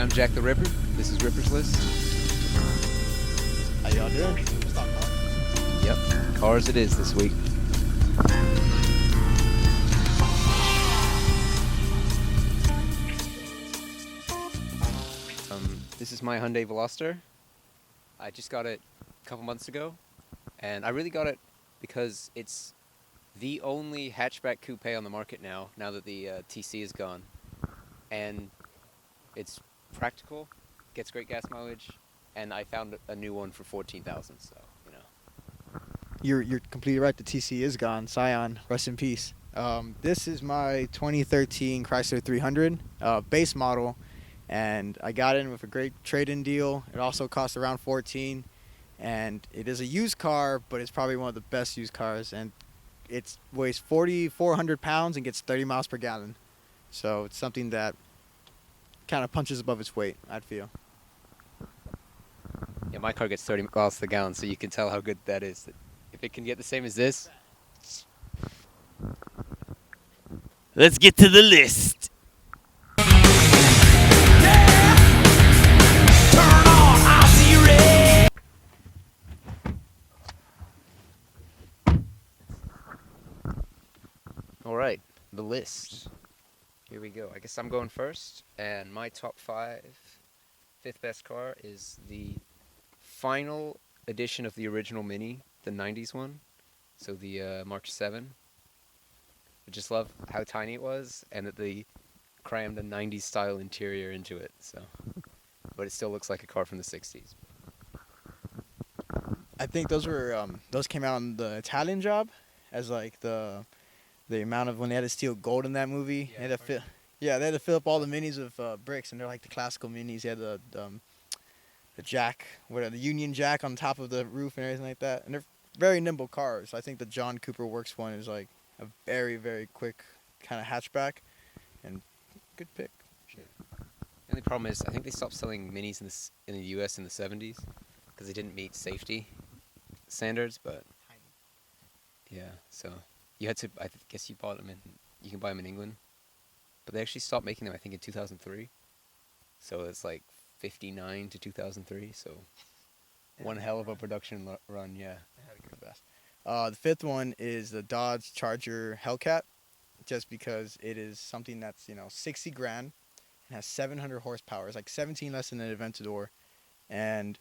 I'm Jack the Ripper. This is Ripper's List. How y'all doing? Yep, cars it is this week. This is my Hyundai Veloster. I just got it a couple months ago, and I really got it because it's the only hatchback coupe on the market now that the TC is gone. And it's practical, gets great gas mileage, and I found a new one for $14,000, so, you know. You're completely right. The TC is gone. Scion, rest in peace. This is my 2013 Chrysler 300 base model, and I got in with a great trade-in deal. It also cost around $14,000, and it is a used car, but it's probably one of the best used cars, and it weighs 4,400 pounds and gets 30 miles per gallon. So it's something that kind of punches above its weight, I'd feel. Yeah, my car gets 30 miles per gallon, so you can tell how good that is. If it can get the same as this. Let's get to the list. All right, the list. Here we go. I guess I'm going first, and my top fifth best car is the final edition of the original Mini, the 90s one. So the Mark 7. I just love how tiny it was, and that they crammed a 90s style interior into it. So, but it still looks like a car from the 60s. I think those came out on the Italian Job, as like the amount of when they had to steal gold in that movie. Yeah, they had to fill up all the minis with bricks, and they're like the classical minis. They had the jack, the Union Jack on top of the roof and everything like that. And they're very nimble cars. I think the John Cooper Works one is like a very, very quick kind of hatchback, and good pick. Sure. The only problem is I think they stopped selling minis in the U.S. in the 70s because they didn't meet safety standards. But yeah, so you had to. I guess you bought them you can buy them in England, but they actually stopped making them I think in 2003. So it's like 59 to 2003. So one hell of a production run. Yeah. The fifth one is the Dodge Charger Hellcat, just because it is something that's 60 grand and has 700 horsepower. It's like 17 less than an Aventador, and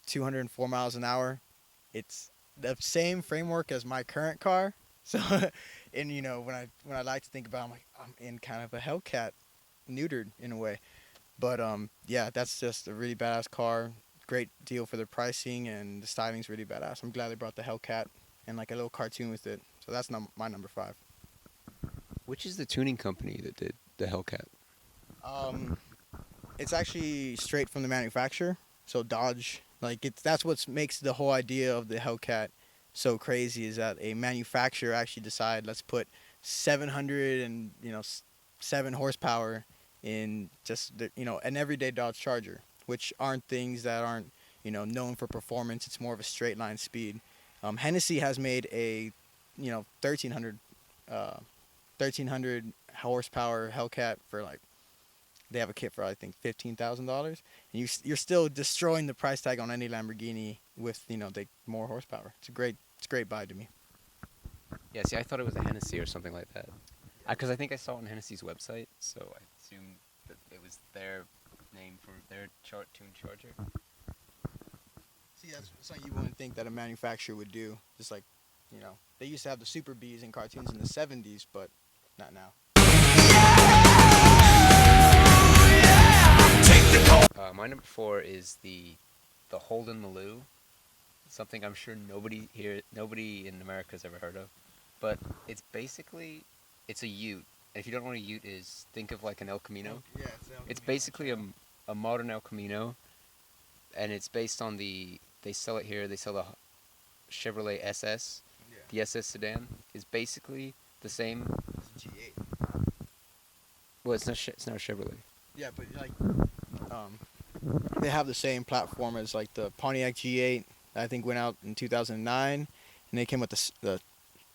204 miles an hour. It's the same framework as my current car. So, and when I like to think about it, I'm like, I'm in kind of a Hellcat, neutered in a way. But yeah, that's just a really badass car. Great deal for the pricing, and the styling's really badass. I'm glad they brought the Hellcat and like a little cartoon with it. So that's my number 5. Which is the tuning company that did the Hellcat? It's actually straight from the manufacturer. So Dodge, that's what makes the whole idea of the Hellcat so crazy, is that a manufacturer actually decided, let's put 707 horsepower in just an everyday Dodge Charger, which aren't things that aren't known for performance. It's more of a straight line speed. Hennessy has made a 1300 horsepower Hellcat for they have a kit for I think $15,000, and you're still destroying the price tag on any Lamborghini with the more horsepower. It's a great buy to me. Yeah, see, I thought it was a Hennessy or something like that. Because I think I saw it on Hennessy's website, so I assumed that it was their name for their tuned Charger. See, that's something you wouldn't think that a manufacturer would do. Just they used to have the Super Bs in cartoons in the 70s, but not now. My number 4 is the Holden Maloo. Something I'm sure nobody in America has ever heard of, but it's a Ute. And if you don't know what a Ute is, think of like an El Camino. Yeah, it's basically a modern El Camino, and it's based on they sell it here. They sell the Chevrolet SS. Yeah. The SS sedan is basically the same. It's a G8. Well, it's not a Chevrolet. Yeah, but they have the same platform as like the Pontiac G8. I think went out in 2009, and they came with the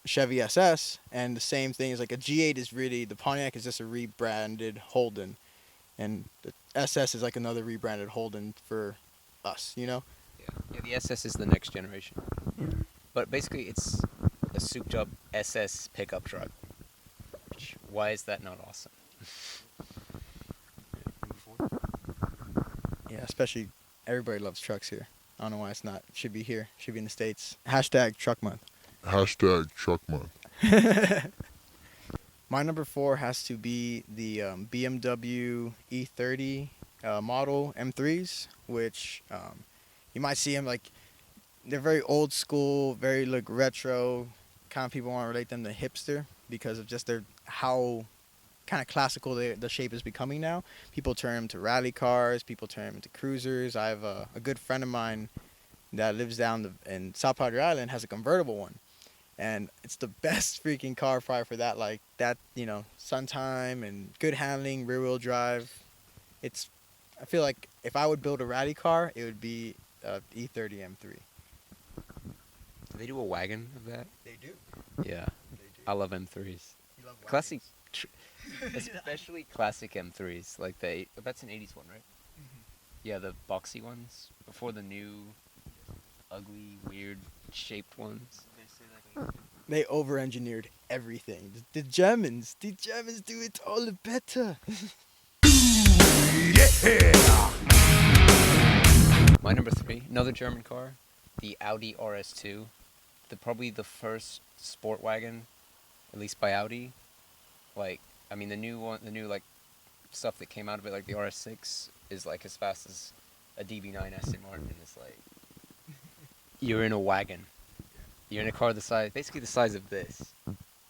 Chevy SS, and the same thing is like a G8 is really, the Pontiac is just a rebranded Holden, and the SS is like another rebranded Holden for us, you know. Yeah, the SS is the next generation. But basically, it's a souped up SS pickup truck. Why is that not awesome? Yeah, especially everybody loves trucks here. I don't know why it's not. It should be here. It should be in the States. Hashtag truck month. Hashtag truck month. My number 4 has to be the BMW E30 model M3s, which you might see them like they're very old school, very like retro. Kind of people want to relate them to hipster because of just their how kind of classical the shape is becoming now. People turn them to rally cars. People turn them into cruisers. I have a good friend of mine that lives down in South Padre Island has a convertible one. And it's the best freaking car probably for that, like that, you know, sun time and good handling, rear wheel drive. I feel like if I would build a rally car, it would be E30 M3. Do they do a wagon of that? They do. Yeah, They do. I love M3s. You love Classic, especially classic M3s, like that's an 80s one, right? Yeah, the boxy ones before the new, ugly, weird shaped ones. They over-engineered everything. The Germans do it all better. My number 3, another German car, the Audi RS2, probably the first sport wagon, at least by Audi. Like, I mean, the new like stuff that came out of it, like the RS6, is like as fast as a DB9 Aston Martin. It's like you're in a wagon. You're in a car basically the size of this.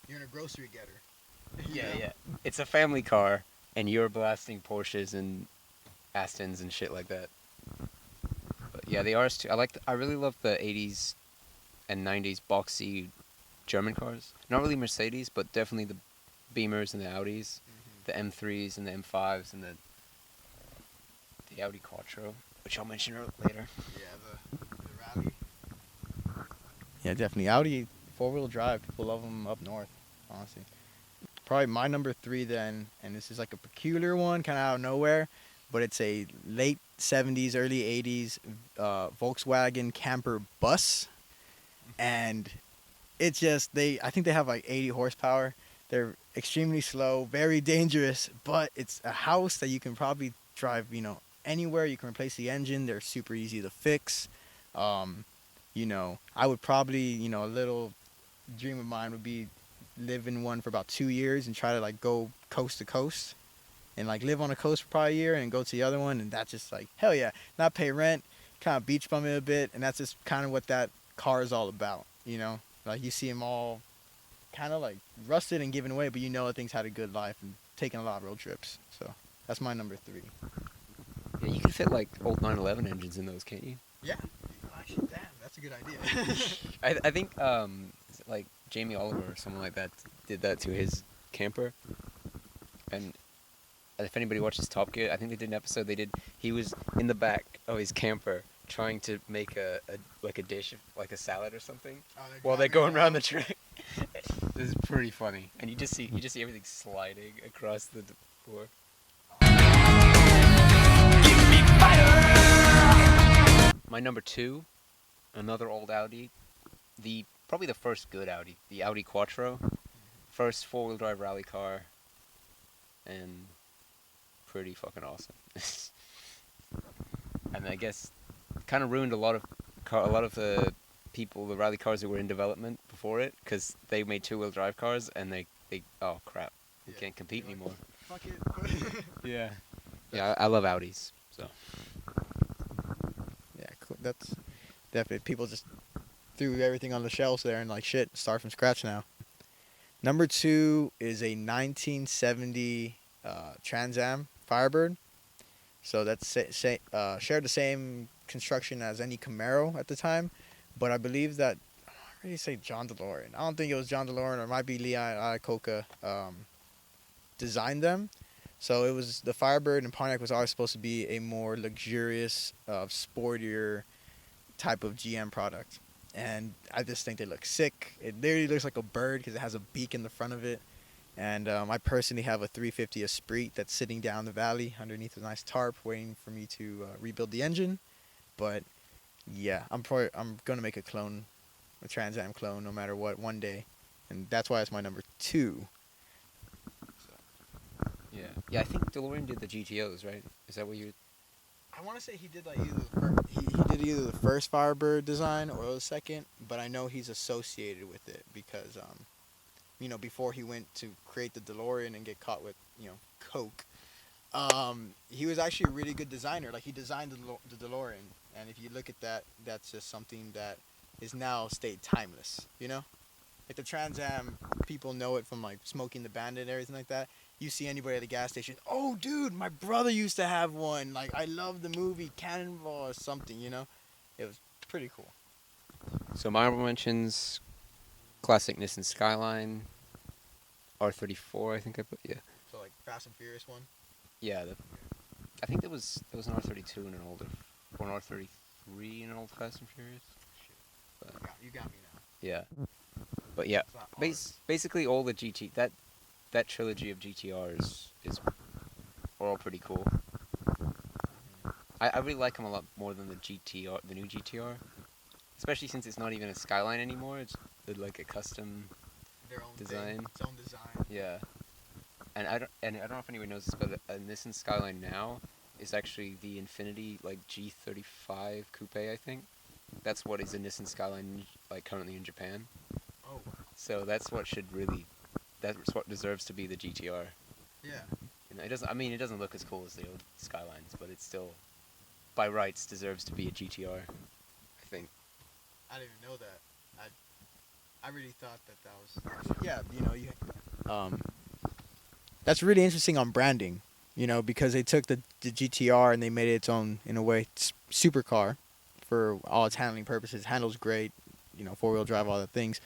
You're in a grocery getter. Yeah. It's a family car, and you're blasting Porsches and Astons and shit like that. But yeah, the RS2. I really love the 80s and 90s boxy German cars. Not really Mercedes, but definitely the Beamers and the Audis, the M3s and the M5s and the Audi Quattro, which I'll mention later. Yeah, the rally. Yeah, definitely. Audi 4-wheel drive. People love them up north, honestly. Probably my number 3 then, and this is like a peculiar one, kind of out of nowhere, but it's a late 70s, early 80s Volkswagen camper bus. And it's just, I think they have like 80 horsepower. They're extremely slow, very dangerous, but it's a house that you can probably drive, you know, anywhere. You can replace the engine. They're super easy to fix. You know, I would probably, you know, a little dream of mine would be live in one for about 2 years and try to like go coast to coast and like live on a coast for probably a year and go to the other one. And that's just like, hell yeah, not pay rent, kind of beach bum it a bit. And that's just kind of what that car is all about, you know, like you see them all kind of like rusted and given away, but you know that things had a good life and taken a lot of road trips. So that's my number 3. Yeah, you can fit like old 911 engines in those, can't you? Yeah. Actually, damn, that's a good idea. I think is it like Jamie Oliver or someone like that did that to his camper. And if anybody watches Top Gear, I think they did an episode. He was in the back of his camper trying to make a dish, like a salad or something, while they're going around the track. This is pretty funny, and you just see everything sliding across the floor. My number 2, another old Audi, probably the first good Audi, the Audi Quattro, first 4-wheel drive rally car, and pretty fucking awesome. And I guess kind of ruined a lot of the people, the rally cars that were in development before it, because they made 2-wheel drive cars, and they oh crap, we can't compete anymore. Fuck it. Yeah. Yeah, I love Audis, so. Yeah, cool. That's definitely, people just threw everything on the shelves there and like, shit, start from scratch now. Number 2 is a 1970 Trans Am Firebird. So that's shared the same construction as any Camaro at the time, but I believe that, I already say John DeLorean. I don't think it was John DeLorean, or it might be Lee Iacocca designed them. So it was the Firebird, and Pontiac was always supposed to be a more luxurious, sportier type of GM product. And I just think they look sick. It literally looks like a bird because it has a beak in the front of it. And I personally have a 350 Esprit that's sitting down the valley underneath a nice tarp, waiting for me to rebuild the engine. But yeah, I'm gonna make a clone, a Trans Am clone, no matter what, one day, and that's why it's my number 2. Yeah. Yeah, I think DeLorean did the GTOs, right? Is that what you? I want to say he did like either he did either the first Firebird design or the second, but I know he's associated with it because before he went to create the DeLorean and get caught with coke, he was actually a really good designer. Like he designed the DeLorean, and if you look at that, that's just something that is now stayed timeless. Like the Trans Am, people know it from like Smoking the Bandit and everything like that. You see anybody at the gas station, oh dude, my brother used to have one. Like I love the movie Cannonball or something. It was pretty cool. So my honorable mentions: classic Nissan Skyline, R34. I think I put. Yeah. So like Fast and Furious one. Yeah. I think there was an R32 in an older, or an R33 in an old Fast and Furious. But, You got me now. yeah. But yeah, It's not hard. basically all the that trilogy of GTRs are all pretty cool. I really like them a lot more than the new GTR, especially since it's not even a Skyline anymore. It's like a custom Their own design. thing, its own design. Yeah, and I don't know if anyone knows this, but a Nissan Skyline now is actually the Infinity like G35 coupe. I think that's what is a Nissan Skyline like currently in Japan. Oh, So that's what deserves to be the GTR. yeah. It doesn't. I mean, it doesn't look as cool as the old Skylines, but it still, by rights, deserves to be a GTR. I think. I didn't even know that. I really thought that was yeah. That's really interesting on branding. Because they took the GTR and they made it its own in a way supercar for all its handling purposes. Handles great, 4-wheel drive, all the things.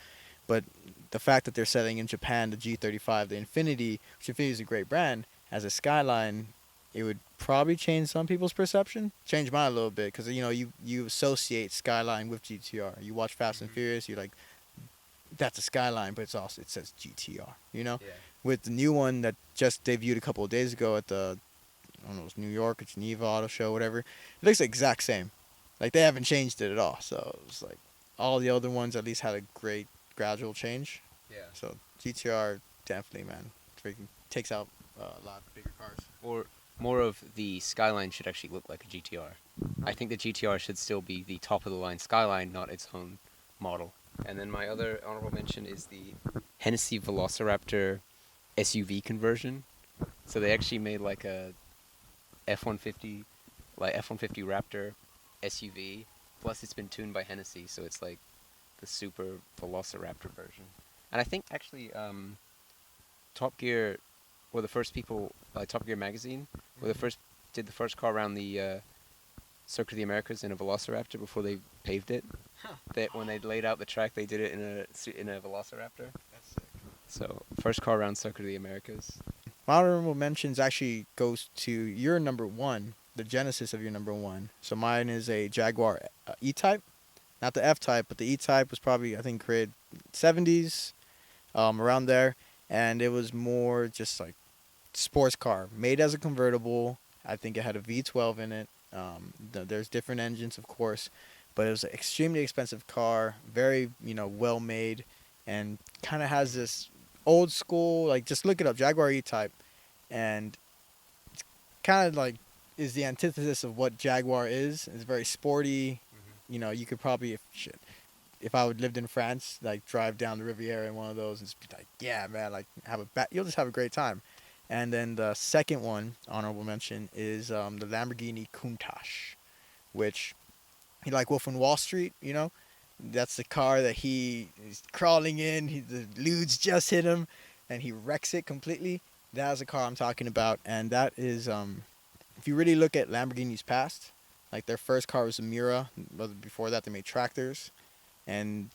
But the fact that they're selling in Japan the G35, the Infinity, which Infinity is a great brand, as a Skyline, it would probably change some people's perception. Change mine a little bit because you associate Skyline with GTR. You watch Fast and Furious, you're like, that's a Skyline, but it says GTR. Yeah. With the new one that just debuted a couple of days ago at the I don't know, it's New York or Geneva Auto Show, whatever. It looks the exact same. Like they haven't changed it at all. So it's like all the other ones at least had a great gradual change. Yeah. So GTR definitely, man, freaking takes out a lot of bigger cars. Or more of the Skyline should actually look like a GTR. I think the GTR should still be the top of the line Skyline, not its own model. And then my other honorable mention is the Hennessy Velociraptor SUV conversion. So they actually made like a F-150 Raptor SUV. Plus it's been tuned by Hennessy, so it's like the super Velociraptor version. And I think actually Top Gear were the first people, Top Gear magazine, did the first car around the Circuit of the Americas in a Velociraptor before they paved it. Huh. When they laid out the track, they did it in a Velociraptor. That's sick. So first car around Circuit of the Americas. My honorable mentions actually goes to your number 1, the genesis of your number 1. So mine is a Jaguar E-Type, not the F-Type, but the E-Type was probably I think created 70s, around there, and it was more just like sports car made as a convertible. I think it had a V12 in it. There's different engines, of course, but it was an extremely expensive car, very well made, and kind of has this old school, like just look it up, Jaguar E-Type, and it's kind of like is the antithesis of what Jaguar is. It's very sporty. You could probably if I would lived in France, like drive down the Riviera in one of those and just be like, yeah, man, like you'll just have a great time. And then the second one, honorable mention, is the Lamborghini Countach, which he like Wolf on Wall Street, That's the car that he's crawling in. The ludes just hit him, and he wrecks it completely. That is the car I'm talking about, and that is, if you really look at Lamborghini's past, like their first car was a Miura. But before that, they made tractors, and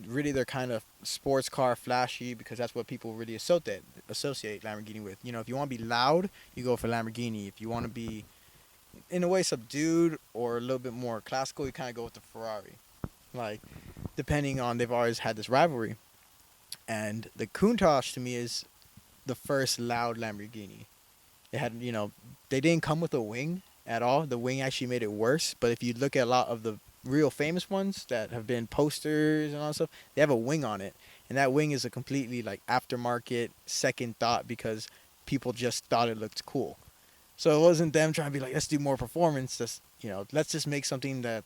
really they're kind of sports car, flashy, because that's what people really associate Lamborghini with. If you want to be loud, you go for Lamborghini. If you want to be, in a way, subdued or a little bit more classical, you kind of go with the Ferrari. Like, depending on, they've always had this rivalry. And the Countach to me is the first loud Lamborghini. It had, they didn't come with a wing at all. The wing actually made it worse. But if you look at a lot of the real famous ones that have been posters and all that stuff, they have a wing on it. And that wing is a completely like aftermarket second thought because people just thought it looked cool. So it wasn't them trying to be like, let's do more performance. Let's just make something that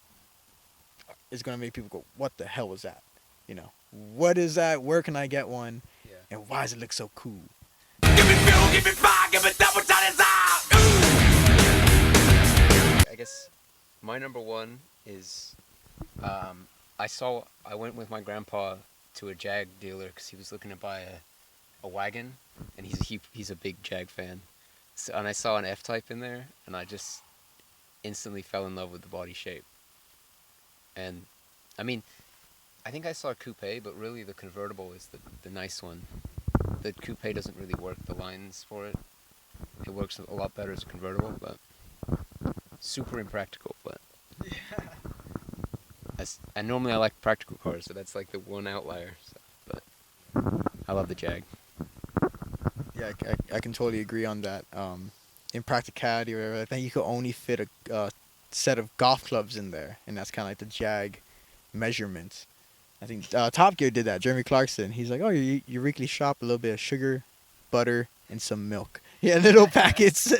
is going to make people go, what the hell was that? What is that? Where can I get one? Yeah. And why does it look so cool? I guess my number one is I went with my grandpa to a Jag dealer because he was looking to buy a wagon, and he's a big Jag fan. So, and I saw an F-Type in there, and I just instantly fell in love with the body shape. And I mean, I think I saw a coupe, but really the convertible is the nice one. The coupe doesn't really work the lines for it. It works a lot better as a convertible, but super impractical. But and normally I like practical cars, so that's like the one outlier. So, but I love the Jag. Yeah, I can totally agree on that. In practicality or whatever, I think you could only fit a set of golf clubs in there, and that's kind of like the Jag measurements. I think Top Gear did that. Jeremy Clarkson, he's like, oh, your weekly shop, a little bit of sugar, butter, and some milk. Yeah, little packets.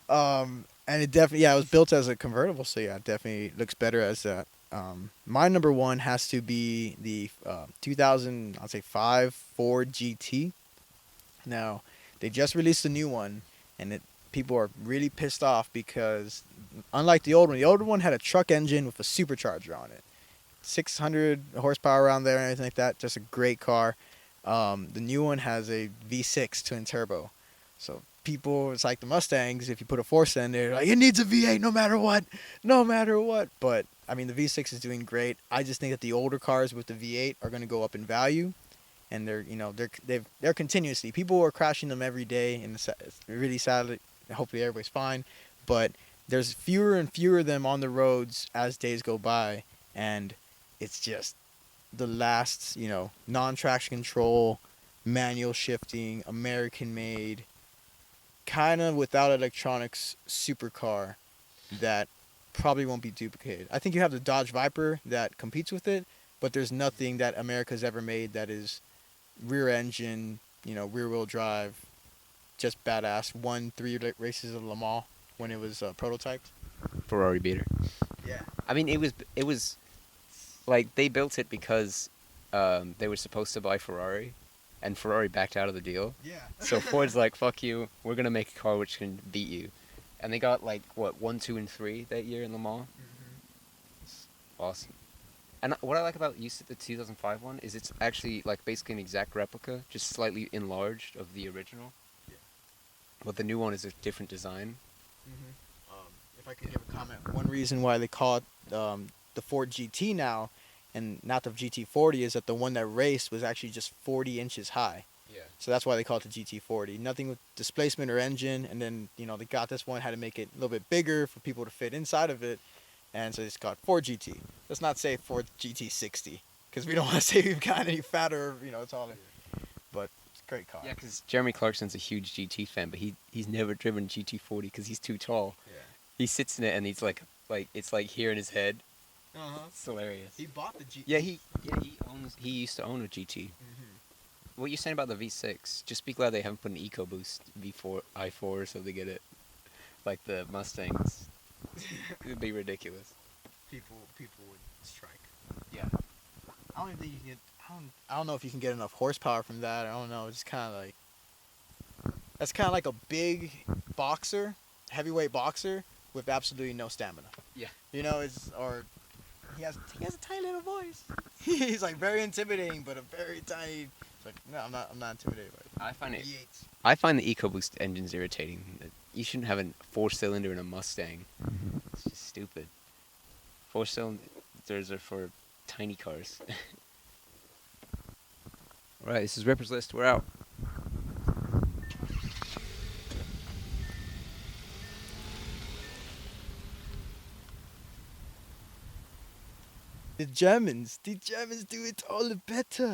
And it definitely, it was built as a convertible, so yeah, it definitely looks better as that. My number one has to be the 2005 Ford GT. Now, they just released a new one, and people are really pissed off because, unlike the old one had a truck engine with a supercharger on it. 600 horsepower around there and everything like that. Just a great car. The new one has a V6 twin turbo. So people, it's like the Mustangs. If you put a 4-cylinder, like, it needs a V8 no matter what. No matter what. But, I mean, the V6 is doing great. I just think that the older cars with the V8 are going to go up in value. And they're continuously, people are crashing them every day, and it's really sad. Hopefully everybody's fine, but there's fewer and fewer of them on the roads as days go by, and it's just the last, non-traction control, manual shifting, American made, kind of without electronics supercar that probably won't be duplicated. I think you have the Dodge Viper that competes with it, but there's nothing that America's ever made that is rear engine, rear wheel drive, just badass. Won 3 races of Le Mans when it was prototyped. Ferrari beater. Yeah. I mean, it was like they built it because they were supposed to buy Ferrari, and Ferrari backed out of the deal. Yeah. So Ford's like, fuck you, we're gonna make a car which can beat you. And they got like, what, 1, 2, and 3 that year in Le Mans? It's awesome. And what I like about the 2005 one is it's actually like basically an exact replica, just slightly enlarged of the original. Yeah. But the new one is a different design. If I could give a comment, one reason why they call it the Ford GT now and not the GT40 is that the one that raced was actually just 40 inches high. Yeah. So that's why they call it the GT40. Nothing with displacement or engine, and then they got this one, had to make it a little bit bigger for people to fit inside of it, and so it's called Ford GT. Let's not say Ford GT60 because we don't want to say we've gotten any fatter, it's all. But it's a great car. Yeah, because Jeremy Clarkson's a huge GT fan, but he's never driven GT40 because he's too tall. Yeah. He sits in it and he's like it's like here in his head. It's hilarious. He bought the GT. Yeah, he used to own a GT. What you're saying about the V6, just be glad they haven't put an EcoBoost V4 i4 or something in it, like the Mustangs. It would be ridiculous. People would strike. Yeah. I don't even think you can get. I don't know if you can get enough horsepower from that. I don't know. It's kind of like. That's kind of like a big boxer, heavyweight boxer with absolutely no stamina. Yeah. He has a tiny little voice. He's like very intimidating, but a very tiny. It's like, no, I'm not intimidated by it. I find the EcoBoost engines irritating. You shouldn't have a 4-cylinder in a Mustang. It's just stupid. 4-cylinders are for tiny cars. Alright, this is Ripper's List. We're out. The Germans do it all better.